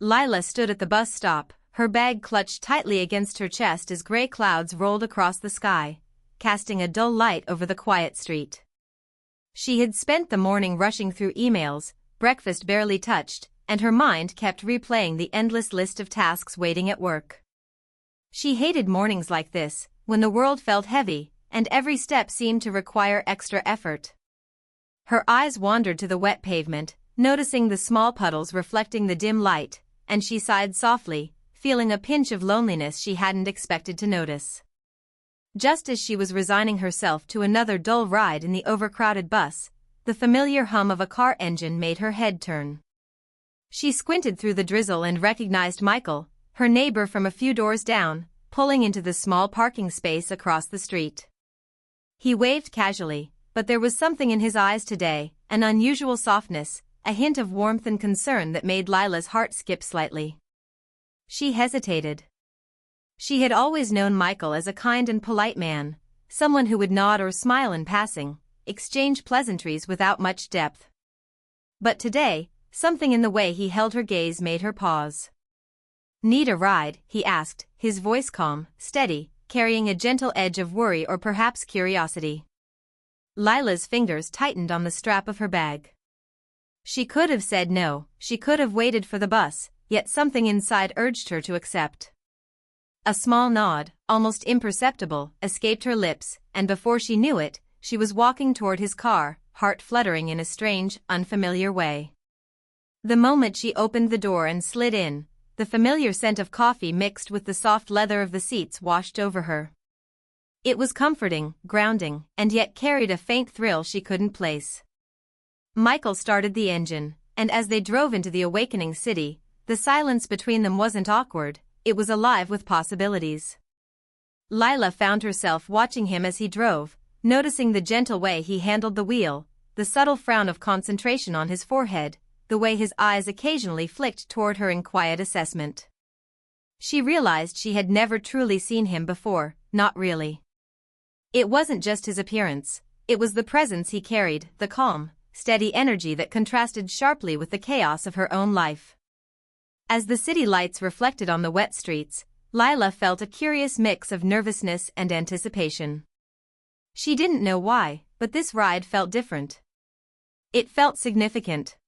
Lila stood at the bus stop, her bag clutched tightly against her chest as gray clouds rolled across the sky, casting a dull light over the quiet street. She had spent the morning rushing through emails, breakfast barely touched, and her mind kept replaying the endless list of tasks waiting at work. She hated mornings like this, when the world felt heavy, and every step seemed to require extra effort. Her eyes wandered to the wet pavement, noticing the small puddles reflecting the dim light, and she sighed softly, feeling a pinch of loneliness she hadn't expected to notice. Just as she was resigning herself to another dull ride in the overcrowded bus, the familiar hum of a car engine made her head turn. She squinted through the drizzle and recognized Michael, her neighbor from a few doors down, pulling into the small parking space across the street. He waved casually, but there was something in his eyes today, an unusual softness, a hint of warmth and concern that made Lila's heart skip slightly. She hesitated. She had always known Michael as a kind and polite man, someone who would nod or smile in passing, exchange pleasantries without much depth. But today, something in the way he held her gaze made her pause. "Need a ride?" he asked, his voice calm, steady, carrying a gentle edge of worry or perhaps curiosity. Lila's fingers tightened on the strap of her bag. She could have said no, she could have waited for the bus, yet something inside urged her to accept. A small nod, almost imperceptible, escaped her lips, and before she knew it, she was walking toward his car, heart fluttering in a strange, unfamiliar way. The moment she opened the door and slid in, the familiar scent of coffee mixed with the soft leather of the seats washed over her. It was comforting, grounding, and yet carried a faint thrill she couldn't place. Michael started the engine, and as they drove into the awakening city, the silence between them wasn't awkward, it was alive with possibilities. Lila found herself watching him as he drove, noticing the gentle way he handled the wheel, the subtle frown of concentration on his forehead, the way his eyes occasionally flicked toward her in quiet assessment. She realized she had never truly seen him before, not really. It wasn't just his appearance, it was the presence he carried, the calm, steady energy that contrasted sharply with the chaos of her own life. As the city lights reflected on the wet streets, Lila felt a curious mix of nervousness and anticipation. She didn't know why, but this ride felt different. It felt significant.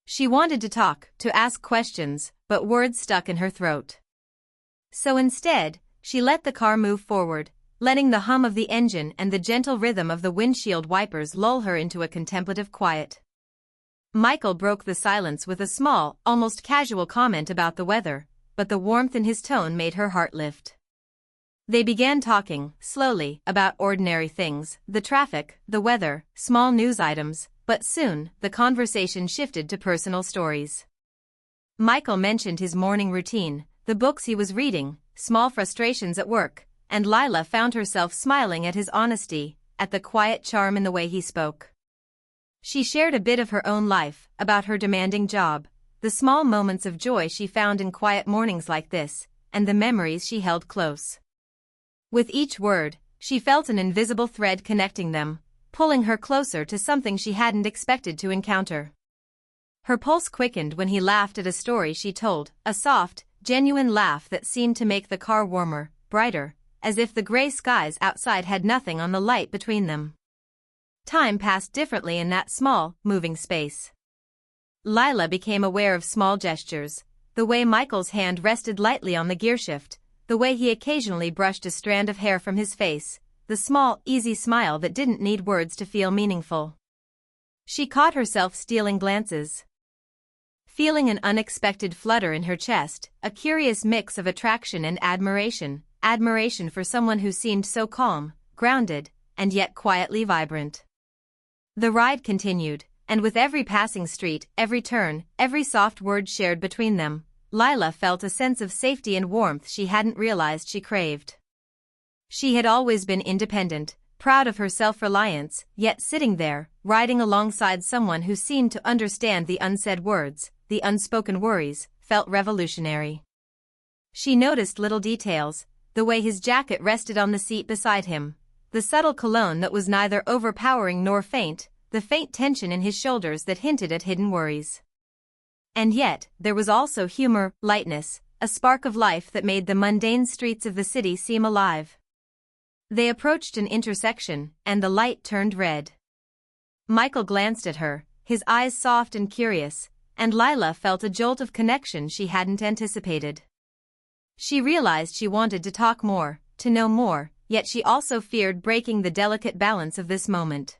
She wanted to talk, to ask questions, but words stuck in her throat. So instead, she let the car move forward, letting the hum of the engine and the gentle rhythm of the windshield wipers lull her into a contemplative quiet. Michael broke the silence with a small, almost casual comment about the weather, but the warmth in his tone made her heart lift. They began talking, slowly, about ordinary things, the traffic, the weather, small news items, but soon, the conversation shifted to personal stories. Michael mentioned his morning routine, the books he was reading, small frustrations at work, and Lila found herself smiling at his honesty, at the quiet charm in the way he spoke. She shared a bit of her own life, about her demanding job, the small moments of joy she found in quiet mornings like this, and the memories she held close. With each word, she felt an invisible thread connecting them, pulling her closer to something she hadn't expected to encounter. Her pulse quickened when he laughed at a story she told, a soft, genuine laugh that seemed to make the car warmer, brighter, as if the gray skies outside had nothing on the light between them. Time passed differently in that small, moving space. Lila became aware of small gestures, the way Michael's hand rested lightly on the gearshift, the way he occasionally brushed a strand of hair from his face, the small, easy smile that didn't need words to feel meaningful. She caught herself stealing glances. Feeling an unexpected flutter in her chest, a curious mix of attraction and admiration for someone who seemed so calm, grounded, and yet quietly vibrant. The ride continued, and with every passing street, every turn, every soft word shared between them, Lila felt a sense of safety and warmth she hadn't realized she craved. She had always been independent, proud of her self-reliance, yet sitting there, riding alongside someone who seemed to understand the unsaid words, the unspoken worries, felt revolutionary. She noticed little details, the way his jacket rested on the seat beside him, the subtle cologne that was neither overpowering nor faint, the faint tension in his shoulders that hinted at hidden worries. And yet, there was also humor, lightness, a spark of life that made the mundane streets of the city seem alive. They approached an intersection, and the light turned red. Michael glanced at her, his eyes soft and curious, and Lila felt a jolt of connection she hadn't anticipated. She realized she wanted to talk more, to know more, yet she also feared breaking the delicate balance of this moment.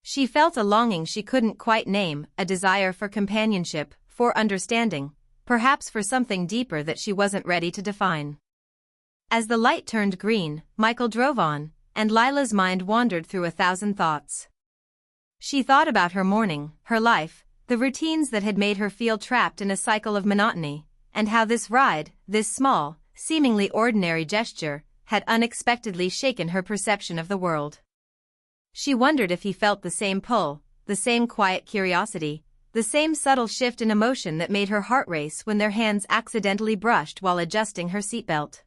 She felt a longing she couldn't quite name, a desire for companionship, for understanding, perhaps for something deeper that she wasn't ready to define. As the light turned green, Michael drove on, and Lila's mind wandered through 1,000 thoughts. She thought about her morning, her life, the routines that had made her feel trapped in a cycle of monotony, and how this ride, this small, seemingly ordinary gesture, had unexpectedly shaken her perception of the world. She wondered if he felt the same pull, the same quiet curiosity, the same subtle shift in emotion that made her heart race when their hands accidentally brushed while adjusting her seatbelt.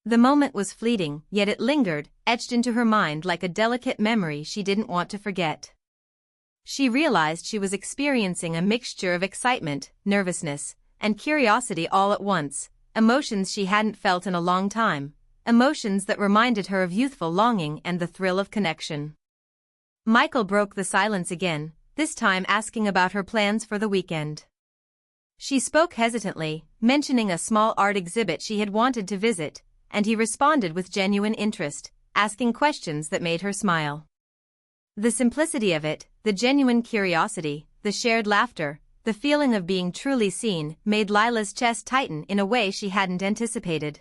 The moment was fleeting, yet it lingered, etched into her mind like a delicate memory she didn't want to forget. She realized she was experiencing a mixture of excitement, nervousness, and curiosity all at once, emotions she hadn't felt in a long time, emotions that reminded her of youthful longing and the thrill of connection. Michael broke the silence again, this time asking about her plans for the weekend. She spoke hesitantly, mentioning a small art exhibit she had wanted to visit, and he responded with genuine interest, asking questions that made her smile. The simplicity of it, the genuine curiosity, the shared laughter, the feeling of being truly seen, made Lila's chest tighten in a way she hadn't anticipated.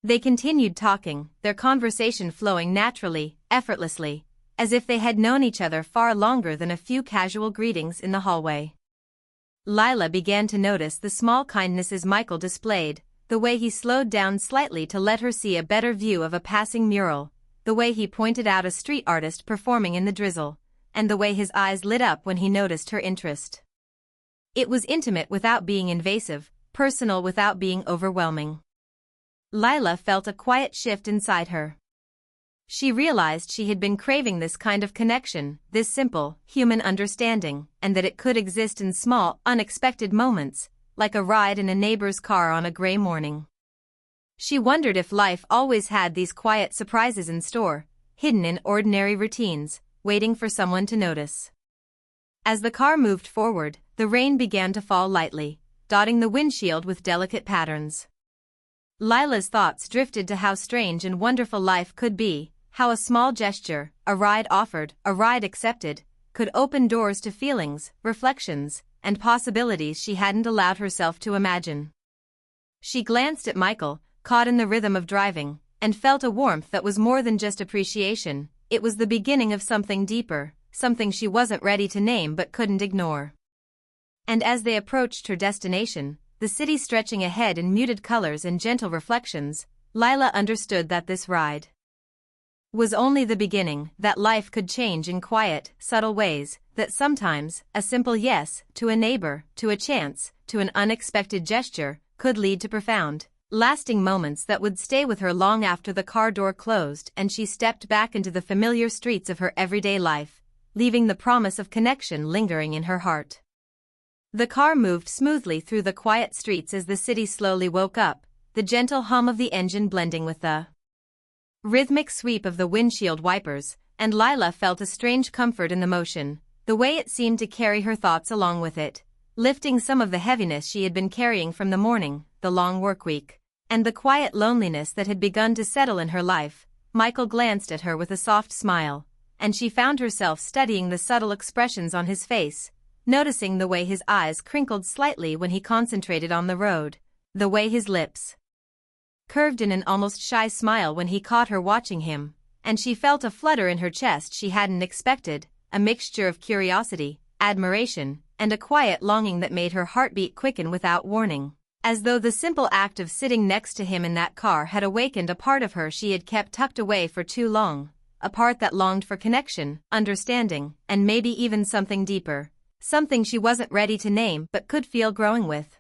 They continued talking, their conversation flowing naturally, effortlessly, as if they had known each other far longer than a few casual greetings in the hallway. Lila began to notice the small kindnesses Michael displayed, the way he slowed down slightly to let her see a better view of a passing mural, the way he pointed out a street artist performing in the drizzle, and the way his eyes lit up when he noticed her interest. It was intimate without being invasive, personal without being overwhelming. Lila felt a quiet shift inside her. She realized she had been craving this kind of connection, this simple, human understanding, and that it could exist in small, unexpected moments, like a ride in a neighbor's car on a gray morning. She wondered if life always had these quiet surprises in store, hidden in ordinary routines, waiting for someone to notice. As the car moved forward, the rain began to fall lightly, dotting the windshield with delicate patterns. Lila's thoughts drifted to how strange and wonderful life could be, how a small gesture, a ride offered, a ride accepted, could open doors to feelings, reflections, and possibilities she hadn't allowed herself to imagine. She glanced at Michael, caught in the rhythm of driving, and felt a warmth that was more than just appreciation. It was the beginning of something deeper, something she wasn't ready to name but couldn't ignore. And as they approached her destination, the city stretching ahead in muted colors and gentle reflections, Lila understood that this ride was only the beginning, that life could change in quiet, subtle ways, that sometimes, a simple yes, to a neighbor, to a chance, to an unexpected gesture, could lead to profound, lasting moments that would stay with her long after the car door closed and she stepped back into the familiar streets of her everyday life, leaving the promise of connection lingering in her heart. The car moved smoothly through the quiet streets as the city slowly woke up, the gentle hum of the engine blending with the rhythmic sweep of the windshield wipers, and Lila felt a strange comfort in the motion, the way it seemed to carry her thoughts along with it, lifting some of the heaviness she had been carrying from the morning, the long work week, and the quiet loneliness that had begun to settle in her life. Michael glanced at her with a soft smile, and she found herself studying the subtle expressions on his face, noticing the way his eyes crinkled slightly when he concentrated on the road, the way his lips curved in an almost shy smile when he caught her watching him, and she felt a flutter in her chest she hadn't expected, a mixture of curiosity, admiration, and a quiet longing that made her heartbeat quicken without warning, as though the simple act of sitting next to him in that car had awakened a part of her she had kept tucked away for too long, a part that longed for connection, understanding, and maybe even something deeper, something she wasn't ready to name but could feel growing with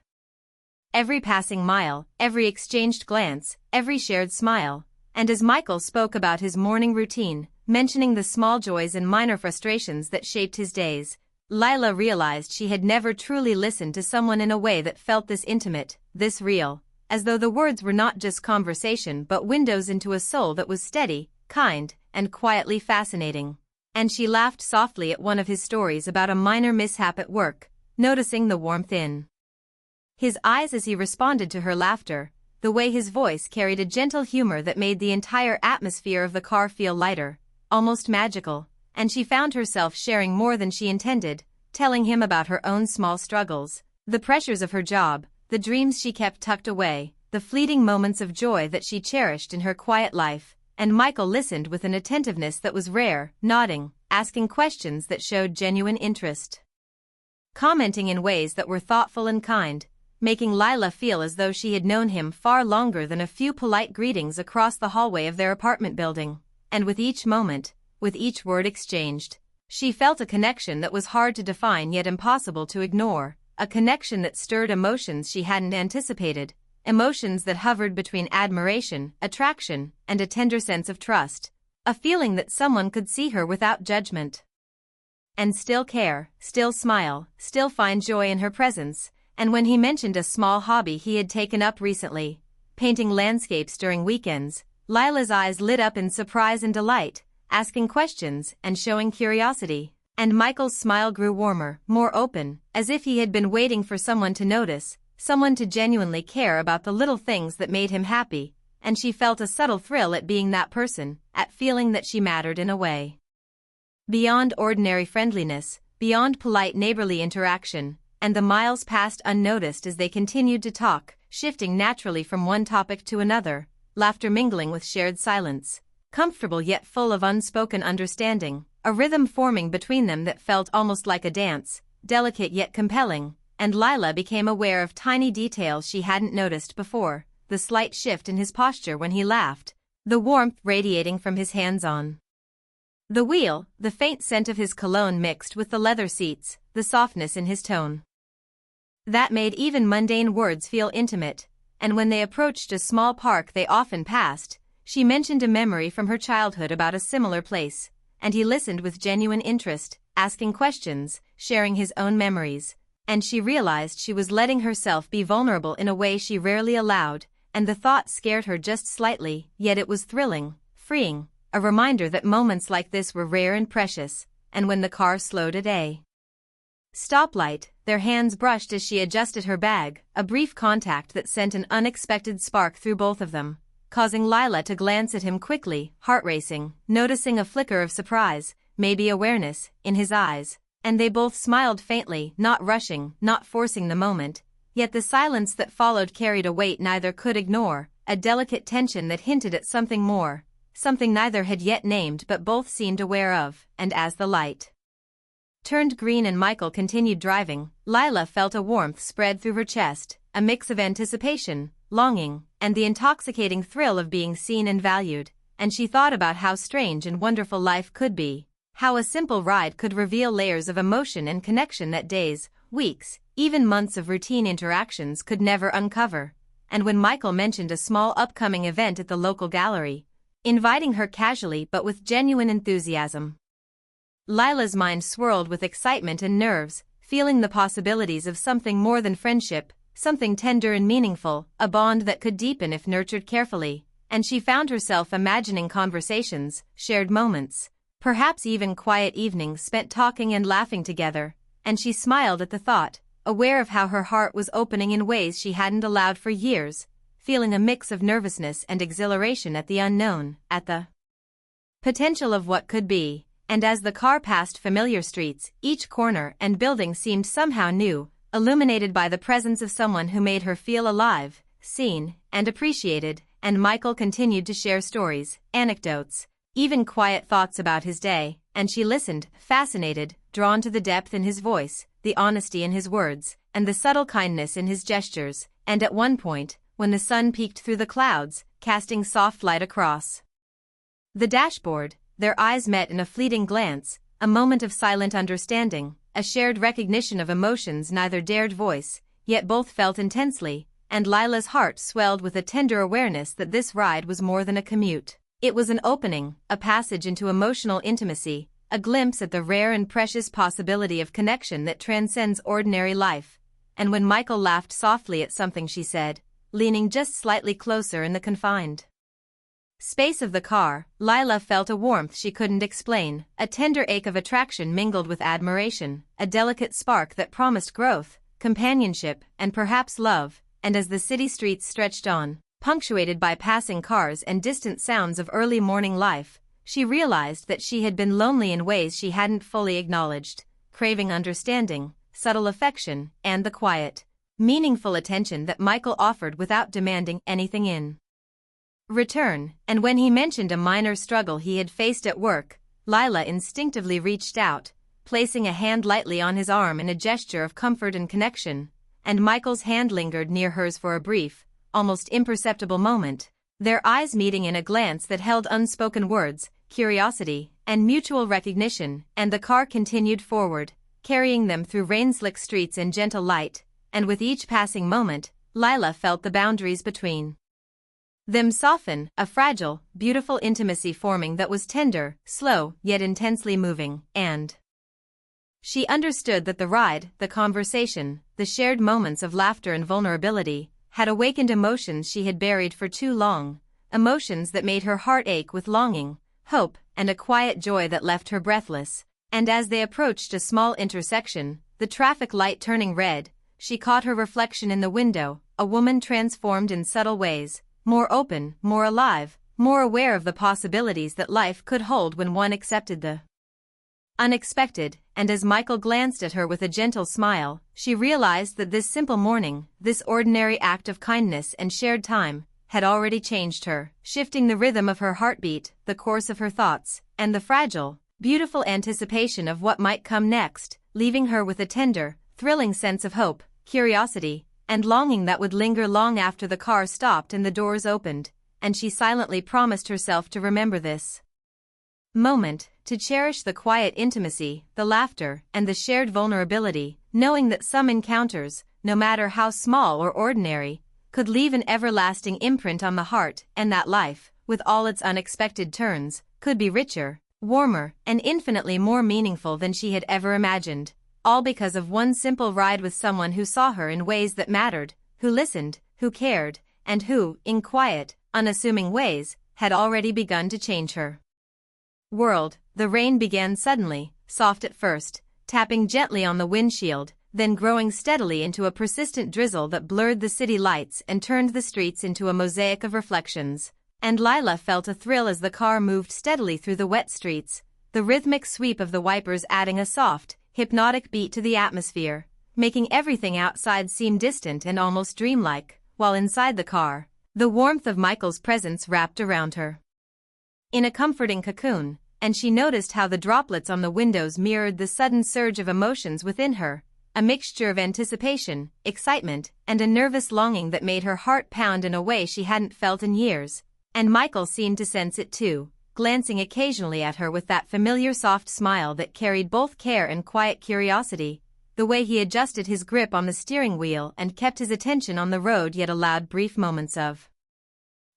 every passing mile, every exchanged glance, every shared smile. And as Michael spoke about his morning routine, mentioning the small joys and minor frustrations that shaped his days, Lila realized she had never truly listened to someone in a way that felt this intimate, this real, as though the words were not just conversation but windows into a soul that was steady, kind, and quietly fascinating. And she laughed softly at one of his stories about a minor mishap at work, noticing the warmth in his eyes as he responded to her laughter, the way his voice carried a gentle humor that made the entire atmosphere of the car feel lighter, almost magical, and she found herself sharing more than she intended, telling him about her own small struggles, the pressures of her job, the dreams she kept tucked away, the fleeting moments of joy that she cherished in her quiet life, and Michael listened with an attentiveness that was rare, nodding, asking questions that showed genuine interest, commenting in ways that were thoughtful and kind, making Lila feel as though she had known him far longer than a few polite greetings across the hallway of their apartment building. And with each moment, with each word exchanged, she felt a connection that was hard to define yet impossible to ignore, a connection that stirred emotions she hadn't anticipated, emotions that hovered between admiration, attraction, and a tender sense of trust, a feeling that someone could see her without judgment and still care, still smile, still find joy in her presence. And when he mentioned a small hobby he had taken up recently, painting landscapes during weekends, Lila's eyes lit up in surprise and delight, asking questions and showing curiosity. And Michael's smile grew warmer, more open, as if he had been waiting for someone to notice, someone to genuinely care about the little things that made him happy, and she felt a subtle thrill at being that person, at feeling that she mattered in a way beyond ordinary friendliness, beyond polite neighborly interaction. And the miles passed unnoticed as they continued to talk, shifting naturally from one topic to another, laughter mingling with shared silence, comfortable yet full of unspoken understanding, a rhythm forming between them that felt almost like a dance, delicate yet compelling. And Lila became aware of tiny details she hadn't noticed before, the slight shift in his posture when he laughed, the warmth radiating from his hands on the wheel, the faint scent of his cologne mixed with the leather seats, the softness in his tone that made even mundane words feel intimate. And when they approached a small park they often passed, she mentioned a memory from her childhood about a similar place, and he listened with genuine interest, asking questions, sharing his own memories. And she realized she was letting herself be vulnerable in a way she rarely allowed, and the thought scared her just slightly, yet it was thrilling, freeing, a reminder that moments like this were rare and precious. And when the car slowed at a stoplight, their hands brushed as she adjusted her bag, a brief contact that sent an unexpected spark through both of them, causing Lila to glance at him quickly, heart racing, noticing a flicker of surprise, maybe awareness, in his eyes. And they both smiled faintly, not rushing, not forcing the moment, yet the silence that followed carried a weight neither could ignore, a delicate tension that hinted at something more, something neither had yet named but both seemed aware of. And as the light turned green and Michael continued driving, Lila felt a warmth spread through her chest, a mix of anticipation, longing, and the intoxicating thrill of being seen and valued. And she thought about how strange and wonderful life could be, how a simple ride could reveal layers of emotion and connection that days, weeks, even months of routine interactions could never uncover. And when Michael mentioned a small upcoming event at the local gallery, inviting her casually but with genuine enthusiasm, Lila's mind swirled with excitement and nerves, feeling the possibilities of something more than friendship, something tender and meaningful, a bond that could deepen if nurtured carefully. And she found herself imagining conversations, shared moments, perhaps even quiet evenings spent talking and laughing together. And she smiled at the thought, aware of how her heart was opening in ways she hadn't allowed for years, feeling a mix of nervousness and exhilaration at the unknown, at the potential of what could be. And as the car passed familiar streets, each corner and building seemed somehow new, illuminated by the presence of someone who made her feel alive, seen, and appreciated. And Michael continued to share stories, anecdotes, even quiet thoughts about his day, and she listened, fascinated, drawn to the depth in his voice, the honesty in his words, and the subtle kindness in his gestures. And at one point, when the sun peeked through the clouds, casting soft light across the dashboard, their eyes met in a fleeting glance, a moment of silent understanding, a shared recognition of emotions neither dared voice, yet both felt intensely. And Lila's heart swelled with a tender awareness that this ride was more than a commute. It was an opening, a passage into emotional intimacy, a glimpse at the rare and precious possibility of connection that transcends ordinary life. And when Michael laughed softly at something she said, leaning just slightly closer in the confined space of the car, Lila felt a warmth she couldn't explain, a tender ache of attraction mingled with admiration, a delicate spark that promised growth, companionship, and perhaps love. And as the city streets stretched on, punctuated by passing cars and distant sounds of early morning life, she realized that she had been lonely in ways she hadn't fully acknowledged, craving understanding, subtle affection, and the quiet, meaningful attention that Michael offered without demanding anything in return. And when he mentioned a minor struggle he had faced at work, Lila instinctively reached out, placing a hand lightly on his arm in a gesture of comfort and connection, and Michael's hand lingered near hers for a brief, almost imperceptible moment, their eyes meeting in a glance that held unspoken words, curiosity, and mutual recognition. And the car continued forward, carrying them through rain-slick streets in gentle light, and with each passing moment, Lila felt the boundaries between them soften, a fragile, beautiful intimacy forming that was tender, slow, yet intensely moving. And she understood that the ride, the conversation, the shared moments of laughter and vulnerability, had awakened emotions she had buried for too long, emotions that made her heart ache with longing, hope, and a quiet joy that left her breathless. And as they approached a small intersection, the traffic light turning red, she caught her reflection in the window, a woman transformed in subtle ways, more open, more alive, more aware of the possibilities that life could hold when one accepted the unexpected. And as Michael glanced at her with a gentle smile, she realized that this simple morning, this ordinary act of kindness and shared time, had already changed her, shifting the rhythm of her heartbeat, the course of her thoughts, and the fragile, beautiful anticipation of what might come next, leaving her with a tender, thrilling sense of hope, curiosity, and longing that would linger long after the car stopped and the doors opened. And she silently promised herself to remember this moment, to cherish the quiet intimacy, the laughter, and the shared vulnerability, knowing that some encounters, no matter how small or ordinary, could leave an everlasting imprint on the heart, and that life, with all its unexpected turns, could be richer, warmer, and infinitely more meaningful than she had ever imagined, all because of one simple ride with someone who saw her in ways that mattered, who listened, who cared, and who, in quiet, unassuming ways, had already begun to change her world. The rain began suddenly, soft at first, tapping gently on the windshield, then growing steadily into a persistent drizzle that blurred the city lights and turned the streets into a mosaic of reflections. And Lila felt a thrill as the car moved steadily through the wet streets, the rhythmic sweep of the wipers adding a soft, hypnotic beat to the atmosphere, making everything outside seem distant and almost dreamlike, while inside the car, the warmth of Michael's presence wrapped around her in a comforting cocoon. And she noticed how the droplets on the windows mirrored the sudden surge of emotions within her, a mixture of anticipation, excitement, and a nervous longing that made her heart pound in a way she hadn't felt in years. And Michael seemed to sense it too, glancing occasionally at her with that familiar soft smile that carried both care and quiet curiosity, the way he adjusted his grip on the steering wheel and kept his attention on the road yet allowed brief moments of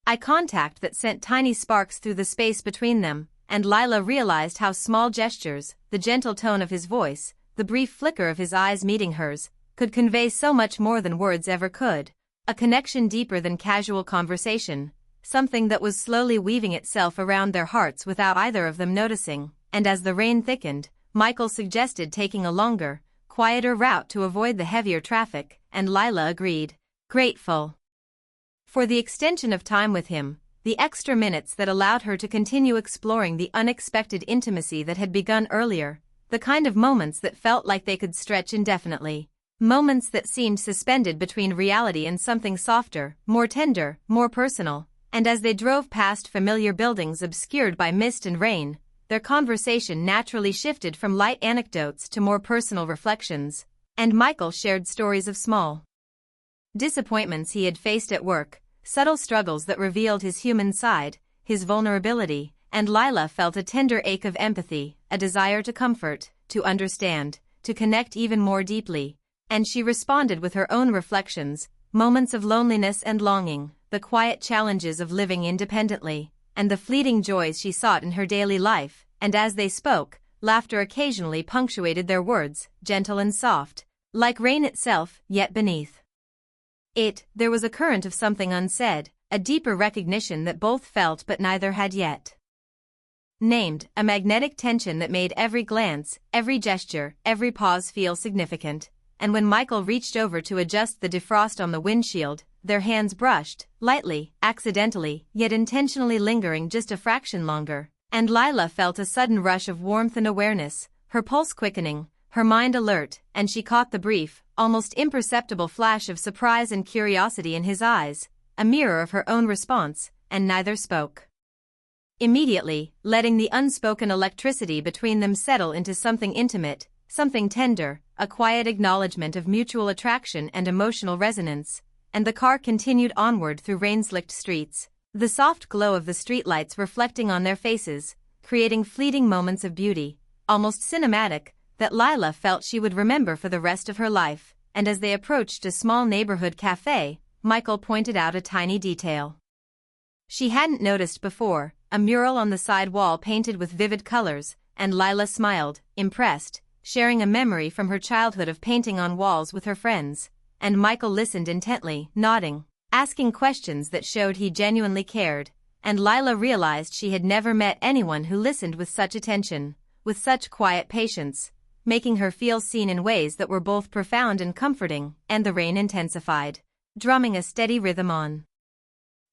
eye contact that sent tiny sparks through the space between them. And Lila realized how small gestures, the gentle tone of his voice, the brief flicker of his eyes meeting hers, could convey so much more than words ever could, a connection deeper than casual conversation, something that was slowly weaving itself around their hearts without either of them noticing. And as the rain thickened, Michael suggested taking a longer, quieter route to avoid the heavier traffic, and Lila agreed, grateful for the extension of time with him, the extra minutes that allowed her to continue exploring the unexpected intimacy that had begun earlier, the kind of moments that felt like they could stretch indefinitely, moments that seemed suspended between reality and something softer, more tender, more personal. And as they drove past familiar buildings obscured by mist and rain, their conversation naturally shifted from light anecdotes to more personal reflections, and Michael shared stories of small disappointments he had faced at work, subtle struggles that revealed his human side, his vulnerability, and Lila felt a tender ache of empathy, a desire to comfort, to understand, to connect even more deeply. And she responded with her own reflections, moments of loneliness and longing, the quiet challenges of living independently, and the fleeting joys she sought in her daily life. And as they spoke, laughter occasionally punctuated their words, gentle and soft, like rain itself, yet beneath it, there was a current of something unsaid, a deeper recognition that both felt but neither had yet named, a magnetic tension that made every glance, every gesture, every pause feel significant. And when Michael reached over to adjust the defrost on the windshield, their hands brushed, lightly, accidentally, yet intentionally lingering just a fraction longer, and Lila felt a sudden rush of warmth and awareness, her pulse quickening, her mind alert, and she caught the brief, almost imperceptible flash of surprise and curiosity in his eyes, a mirror of her own response, and neither spoke. Immediately, letting the unspoken electricity between them settle into something intimate, something tender, a quiet acknowledgement of mutual attraction and emotional resonance, and the car continued onward through rain-slicked streets, the soft glow of the streetlights reflecting on their faces, creating fleeting moments of beauty, almost cinematic, that Lila felt she would remember for the rest of her life. And as they approached a small neighborhood cafe, Michael pointed out a tiny detail she hadn't noticed before, a mural on the side wall painted with vivid colors, and Lila smiled, impressed, sharing a memory from her childhood of painting on walls with her friends, and Michael listened intently, nodding, asking questions that showed he genuinely cared, and Lila realized she had never met anyone who listened with such attention, with such quiet patience, making her feel seen in ways that were both profound and comforting. And the rain intensified, drumming a steady rhythm on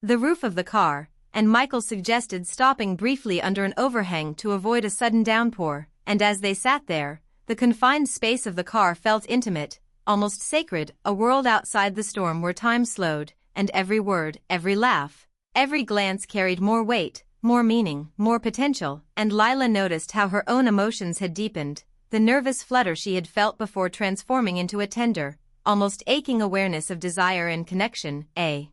the roof of the car, and Michael suggested stopping briefly under an overhang to avoid a sudden downpour, and as they sat there, the confined space of the car felt intimate, almost sacred, a world outside the storm where time slowed, and every word, every laugh, every glance carried more weight, more meaning, more potential, and Lila noticed how her own emotions had deepened, the nervous flutter she had felt before transforming into a tender, almost aching awareness of desire and connection, a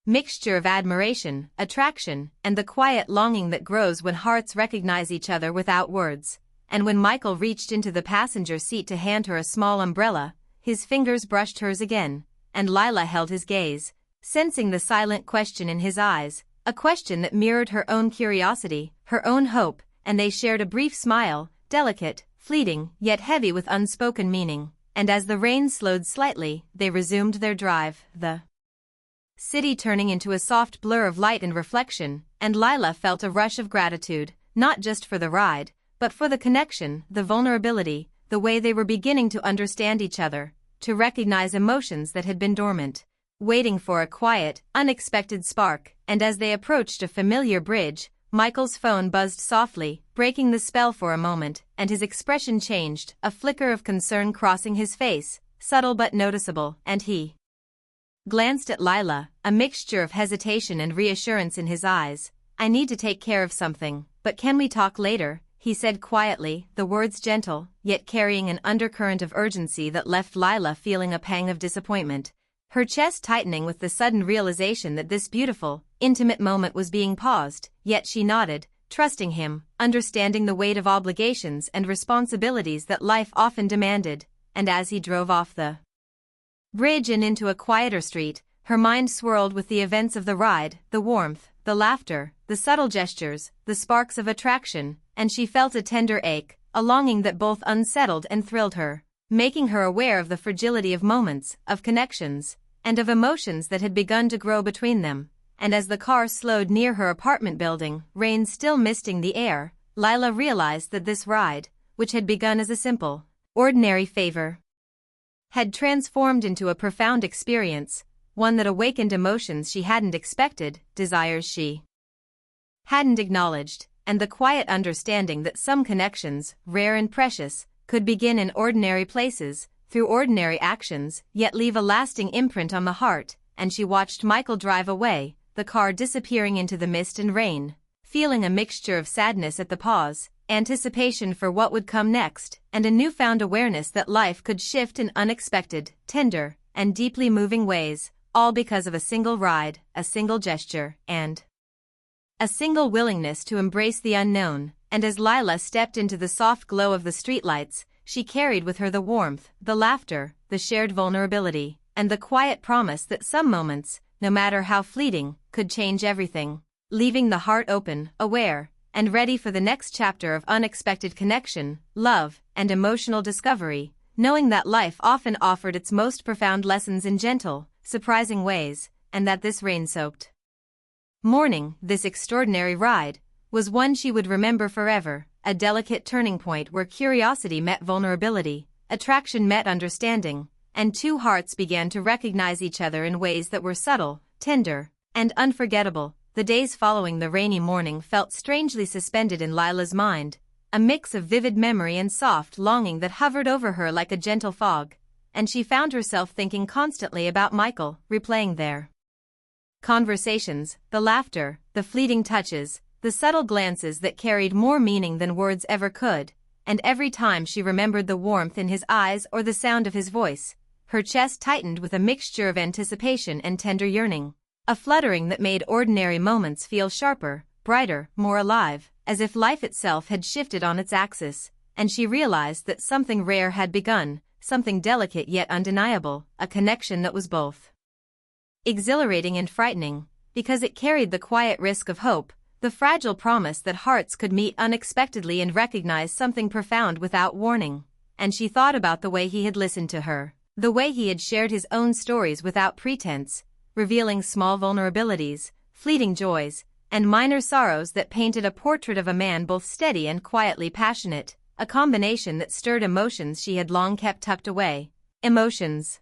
mixture of admiration, attraction, and the quiet longing that grows when hearts recognize each other without words. And when Michael reached into the passenger seat to hand her a small umbrella, his fingers brushed hers again, and Lila held his gaze, sensing the silent question in his eyes, a question that mirrored her own curiosity, her own hope, and they shared a brief smile, delicate, fleeting, yet heavy with unspoken meaning. And as the rain slowed slightly, they resumed their drive, the city turning into a soft blur of light and reflection, and Lila felt a rush of gratitude, not just for the ride, but for the connection, the vulnerability, the way they were beginning to understand each other, to recognize emotions that had been dormant, waiting for a quiet, unexpected spark. And as they approached a familiar bridge, Michael's phone buzzed softly, breaking the spell for a moment, and his expression changed, a flicker of concern crossing his face, subtle but noticeable, and he glanced at Lila, a mixture of hesitation and reassurance in his eyes. "I need to take care of something, but can we talk later?" he said quietly, the words gentle, yet carrying an undercurrent of urgency that left Lila feeling a pang of disappointment, her chest tightening with the sudden realization that this beautiful, intimate moment was being paused. Yet she nodded, trusting him, understanding the weight of obligations and responsibilities that life often demanded. And as he drove off the bridge and into a quieter street, her mind swirled with the events of the ride, the warmth, the laughter, the subtle gestures, the sparks of attraction, and she felt a tender ache, a longing that both unsettled and thrilled her, making her aware of the fragility of moments, of connections, and of emotions that had begun to grow between them. And as the car slowed near her apartment building, rain still misting the air, Lila realized that this ride, which had begun as a simple, ordinary favor, had transformed into a profound experience, one that awakened emotions she hadn't expected, desires she hadn't acknowledged, and the quiet understanding that some connections, rare and precious, could begin in ordinary places, through ordinary actions, yet leave a lasting imprint on the heart. And she watched Michael drive away, the car disappearing into the mist and rain, feeling a mixture of sadness at the pause, anticipation for what would come next, and a newfound awareness that life could shift in unexpected, tender, and deeply moving ways, all because of a single ride, a single gesture, and a single willingness to embrace the unknown. And as Lila stepped into the soft glow of the streetlights, she carried with her the warmth, the laughter, the shared vulnerability, and the quiet promise that some moments, no matter how fleeting, could change everything, leaving the heart open, aware, and ready for the next chapter of unexpected connection, love, and emotional discovery, knowing that life often offered its most profound lessons in gentle, surprising ways, and that this rain-soaked morning, this extraordinary ride, was one she would remember forever, a delicate turning point where curiosity met vulnerability, attraction met understanding, and two hearts began to recognize each other in ways that were subtle, tender, and unforgettable. The days following the rainy morning felt strangely suspended in Lila's mind, a mix of vivid memory and soft longing that hovered over her like a gentle fog, and she found herself thinking constantly about Michael, replaying their conversations, the laughter, the fleeting touches, the subtle glances that carried more meaning than words ever could, and every time she remembered the warmth in his eyes or the sound of his voice, her chest tightened with a mixture of anticipation and tender yearning, a fluttering that made ordinary moments feel sharper, brighter, more alive, as if life itself had shifted on its axis, and she realized that something rare had begun, something delicate yet undeniable, a connection that was both exhilarating and frightening, because it carried the quiet risk of hope, the fragile promise that hearts could meet unexpectedly and recognize something profound without warning. And she thought about the way he had listened to her, the way he had shared his own stories without pretense, revealing small vulnerabilities, fleeting joys, and minor sorrows that painted a portrait of a man both steady and quietly passionate, a combination that stirred emotions she had long kept tucked away, emotions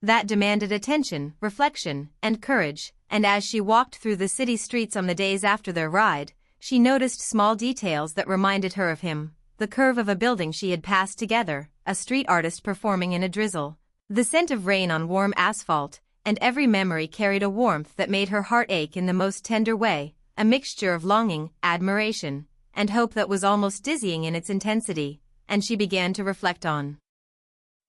that demanded attention, reflection, and courage. And as she walked through the city streets on the days after their ride, she noticed small details that reminded her of him, the curve of a building she had passed together, a street artist performing in a drizzle, the scent of rain on warm asphalt, and every memory carried a warmth that made her heart ache in the most tender way, a mixture of longing, admiration, and hope that was almost dizzying in its intensity. And she began to reflect on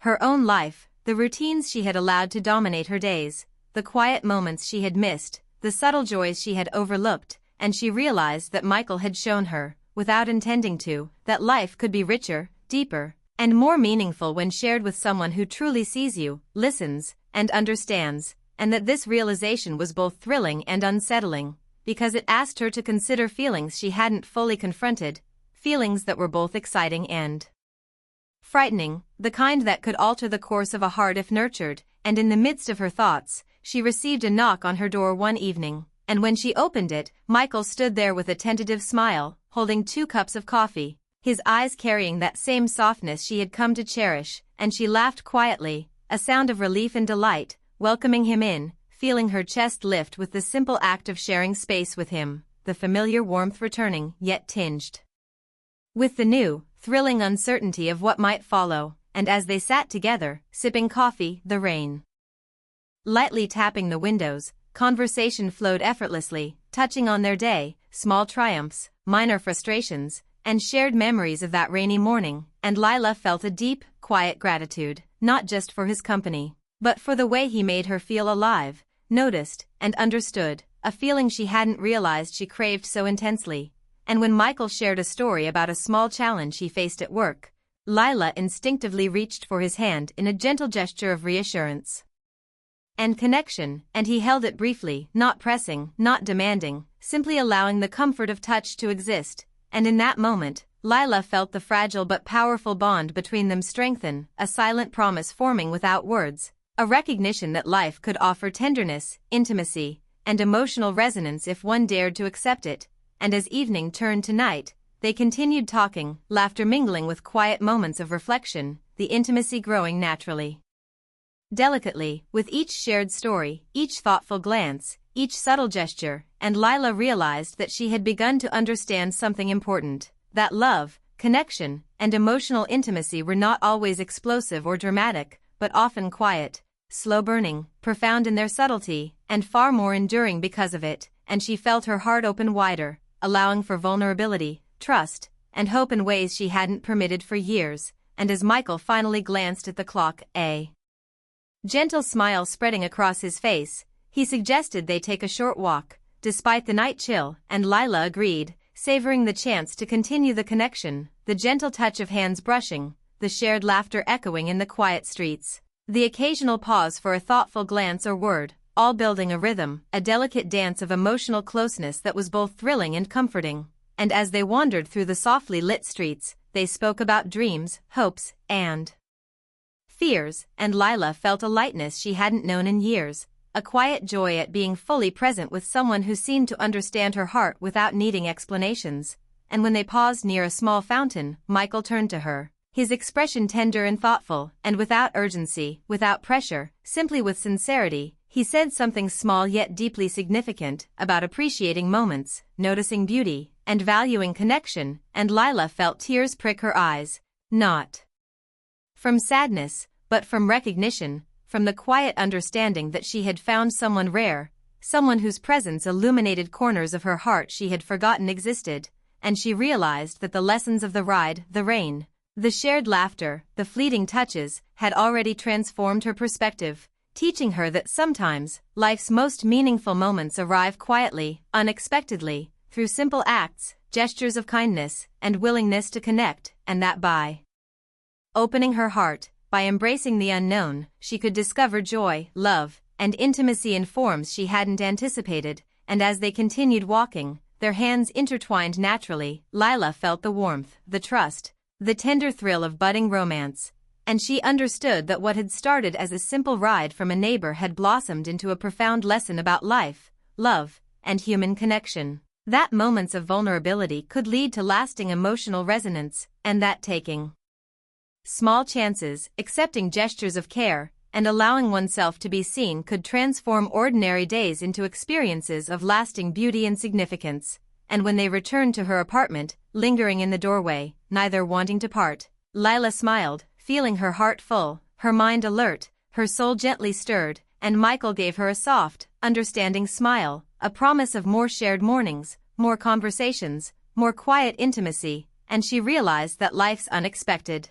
her own life, the routines she had allowed to dominate her days, the quiet moments she had missed, the subtle joys she had overlooked, and she realized that Michael had shown her, without intending to, that life could be richer, deeper, and more meaningful when shared with someone who truly sees you, listens, and understands, and that this realization was both thrilling and unsettling, because it asked her to consider feelings she hadn't fully confronted, feelings that were both exciting and frightening, the kind that could alter the course of a heart if nurtured. And in the midst of her thoughts, she received a knock on her door one evening, and when she opened it, Michael stood there with a tentative smile, holding 2 cups of coffee, his eyes carrying that same softness she had come to cherish, and she laughed quietly, a sound of relief and delight, welcoming him in, feeling her chest lift with the simple act of sharing space with him, the familiar warmth returning, yet tinged with the new, thrilling uncertainty of what might follow. And as they sat together, sipping coffee, the rain lightly tapping the windows, conversation flowed effortlessly, touching on their day, small triumphs, minor frustrations, and shared memories of that rainy morning. And Lila felt a deep, quiet gratitude, not just for his company, but for the way he made her feel alive, noticed, and understood, a feeling she hadn't realized she craved so intensely. And when Michael shared a story about a small challenge he faced at work, Lila instinctively reached for his hand in a gentle gesture of reassurance and connection, and he held it briefly, not pressing, not demanding, simply allowing the comfort of touch to exist. And in that moment, Lila felt the fragile but powerful bond between them strengthen, a silent promise forming without words, a recognition that life could offer tenderness, intimacy, and emotional resonance if one dared to accept it. And as evening turned to night, they continued talking, laughter mingling with quiet moments of reflection, the intimacy growing naturally, delicately, with each shared story, each thoughtful glance, each subtle gesture. And Lila realized that she had begun to understand something important, that love, connection, and emotional intimacy were not always explosive or dramatic, but often quiet, slow-burning, profound in their subtlety, and far more enduring because of it. And she felt her heart open wider, allowing for vulnerability, trust, and hope in ways she hadn't permitted for years. And as Michael finally glanced at the clock, a gentle smile spreading across his face, he suggested they take a short walk, despite the night chill, and Lila agreed, savoring the chance to continue the connection, the gentle touch of hands brushing, the shared laughter echoing in the quiet streets, the occasional pause for a thoughtful glance or word, all building a rhythm, a delicate dance of emotional closeness that was both thrilling and comforting. and as they wandered through the softly lit streets, they spoke about dreams, hopes, and fears, and Lila felt a lightness she hadn't known in years, a quiet joy at being fully present with someone who seemed to understand her heart without needing explanations. And when they paused near a small fountain, Michael turned to her, his expression tender and thoughtful, and without urgency, without pressure, simply with sincerity. He said something small yet deeply significant about appreciating moments, noticing beauty, and valuing connection, and Lila felt tears prick her eyes, not from sadness, but from recognition, from the quiet understanding that she had found someone rare, someone whose presence illuminated corners of her heart she had forgotten existed, and she realized that the lessons of the ride, the rain, the shared laughter, the fleeting touches, had already transformed her perspective, teaching her that sometimes, life's most meaningful moments arrive quietly, unexpectedly, through simple acts, gestures of kindness, and willingness to connect, and that by opening her heart, by embracing the unknown, she could discover joy, love, and intimacy in forms she hadn't anticipated, and as they continued walking, their hands intertwined naturally, Lila felt the warmth, the trust, the tender thrill of budding romance, and she understood that what had started as a simple ride from a neighbor had blossomed into a profound lesson about life, love, and human connection. That moments of vulnerability could lead to lasting emotional resonance, and that taking small chances, accepting gestures of care, and allowing oneself to be seen could transform ordinary days into experiences of lasting beauty and significance. And when they returned to her apartment, lingering in the doorway, neither wanting to part, Lila smiled, feeling her heart full, her mind alert, her soul gently stirred, and Michael gave her a soft, understanding smile, a promise of more shared mornings, more conversations, more quiet intimacy, and she realized that life's unexpected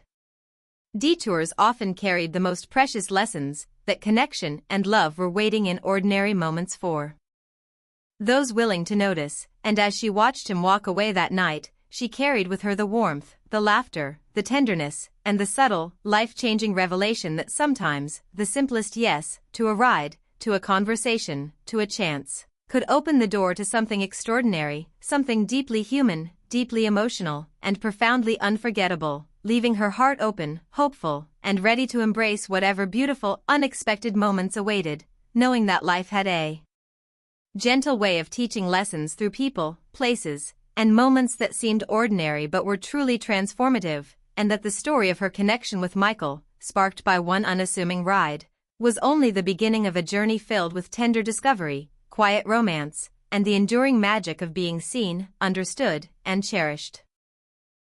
detours often carried the most precious lessons, that connection and love were waiting in ordinary moments for those willing to notice, and as she watched him walk away that night, she carried with her the warmth, the laughter, the tenderness, and the subtle, life-changing revelation that sometimes, the simplest yes, to a ride, to a conversation, to a chance, could open the door to something extraordinary, something deeply human, deeply emotional, and profoundly unforgettable, leaving her heart open, hopeful, and ready to embrace whatever beautiful, unexpected moments awaited, knowing that life had a gentle way of teaching lessons through people, places, and moments that seemed ordinary but were truly transformative, and that the story of her connection with Michael, sparked by one unassuming ride, was only the beginning of a journey filled with tender discovery, quiet romance, and the enduring magic of being seen, understood, and cherished.